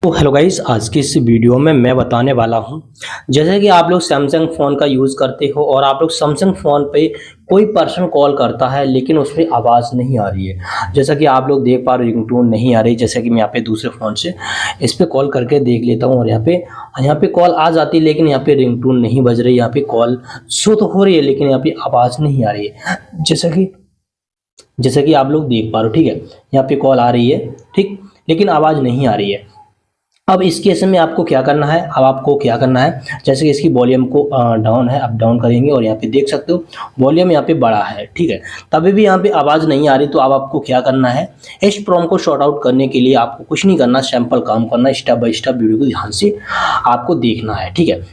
तो hello guys, आज की इस वीडियो में मैं बताने वाला हूं, जैसे कि आप लोग सैमसंग फ़ोन का यूज़ करते हो और आप लोग सैमसंग फ़ोन पे कोई पर्सन कॉल करता है लेकिन उसमें आवाज़ नहीं आ रही है। जैसा कि आप लोग देख पा रहे हो, रिंगटोन नहीं आ रही। जैसे कि मैं यहाँ पे दूसरे फ़ोन से इस पे कॉल करके देख लेता हूँ और यहाँ पे कॉल आ जाती है लेकिन यहाँ पे रिंगटोन नहीं बज रही। यहाँ पे कॉल शो तो हो रही है लेकिन यहाँ पे आवाज़ नहीं आ रही है। जैसा कि आप लोग देख पा रहे हो, ठीक है। यहाँ पे कॉल आ रही है, ठीक, लेकिन आवाज़ नहीं आ रही है। अब इस केस में आपको क्या करना है, जैसे कि इसकी वॉल्यूम को डाउन है, अप डाउन करेंगे और यहाँ पे देख सकते हो वॉल्यूम यहाँ पे बड़ा है, ठीक है। तभी भी यहाँ पे आवाज़ नहीं आ रही तो अब आपको क्या करना है, इस प्रॉब्लम को सॉर्ट आउट करने के लिए आपको कुछ नहीं करना, सैंपल काम करना, स्टेप बाय स्टेप वीडियो को ध्यान से आपको देखना है, ठीक है।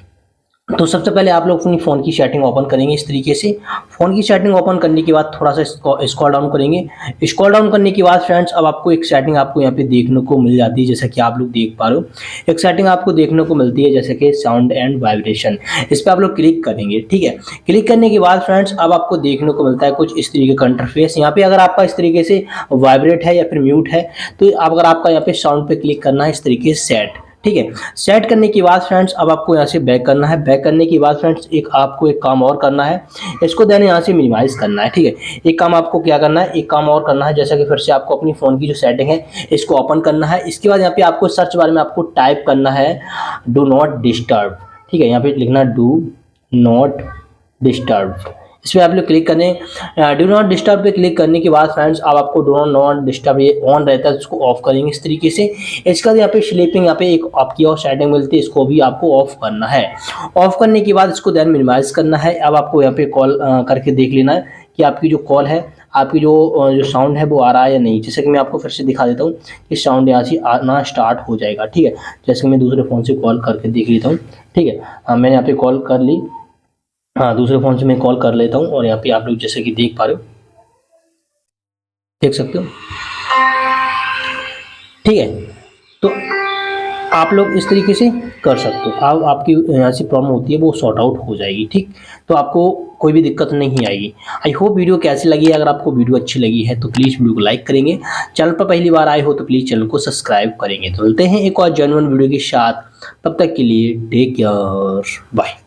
तो सबसे पहले आप लोग अपनी फ़ोन की सेटिंग ओपन करेंगे इस तरीके से। फ़ोन की सेटिंग ओपन करने के बाद थोड़ा सा स्क्रॉल डाउन करेंगे। स्क्रॉल डाउन करने के बाद फ्रेंड्स, अब आपको एक सेटिंग आपको यहाँ पे देखने को मिल जाती है, जैसा कि आप लोग देख पा रहे हो। एक सेटिंग आपको देखने को मिलती है जैसे कि साउंड एंड वाइब्रेशन। इस पर आप लोग क्लिक करेंगे, ठीक है। क्लिक करने के बाद फ्रेंड्स, अब आपको देखने को मिलता है कुछ इस तरीके का इंटरफेस। यहाँ पे अगर आपका इस तरीके से वाइब्रेट है या फिर म्यूट है तो अगर आपका यहाँ पे साउंड पे क्लिक करना है इस तरीके से सेट, ठीक है। सेट करने के बाद फ्रेंड्स, अब आपको यहाँ से बैक करना है। बैक करने के बाद फ्रेंड्स, आपको एक काम और करना है, इसको देन यहाँ से मिनिमाइज करना है, ठीक है। एक काम आपको क्या करना है, एक काम और करना है, जैसा कि फिर से आपको अपनी फ़ोन की जो सेटिंग है इसको ओपन करना है। इसके बाद यहाँ पे आपको सर्च बार में आपको टाइप करना है डू नॉट डिस्टर्ब, ठीक है। यहाँ पे लिखना डू नॉट डिस्टर्ब। इस पर आप लोग क्लिक करें। डू नॉट डिस्टर्ब पे क्लिक करने के बाद फ्रेंड्स, अब आपको डू नॉट डिस्टर्ब ये ऑन रहता है, इसको ऑफ करेंगे इस तरीके से। इसके बाद यहाँ पे स्लीपिंग, यहाँ पे एक आपकी और सेटिंग मिलती है, इसको भी आपको ऑफ करना है। ऑफ करने के बाद इसको देन मिनिमाइज करना है। अब आपको यहाँ पे कॉल करके देख लेना है कि आपकी जो कॉल है, आपकी जो साउंड है वो आ रहा है या नहीं। जैसे कि मैं आपको फिर से दिखा देता हूँ कि साउंड यहाँ से आना स्टार्ट हो जाएगा, ठीक है। जैसे कि मैं दूसरे फ़ोन से कॉल करके देख लेता हूँ, ठीक है। मैंने यहाँ पे कॉल कर ली, हाँ, दूसरे फ़ोन से मैं कॉल कर लेता हूँ और यहाँ पे आप लोग जैसे कि देख पा रहे हो, देख सकते हो, ठीक है। तो आप लोग इस तरीके से कर सकते हो। अब आपकी यहाँ से प्रॉब्लम होती है वो सॉर्ट आउट हो जाएगी, ठीक। तो आपको कोई भी दिक्कत नहीं आएगी। आई होप वीडियो कैसी लगी। अगर आपको वीडियो अच्छी लगी है तो प्लीज़ वीडियो को लाइक करेंगे। चैनल पर पहली बार आए हो तो प्लीज़ चैनल को सब्सक्राइब करेंगे। तो मिलते हैं एक और जेन्युइन वीडियो के साथ, तब तक के लिए टेक केयर, बाय।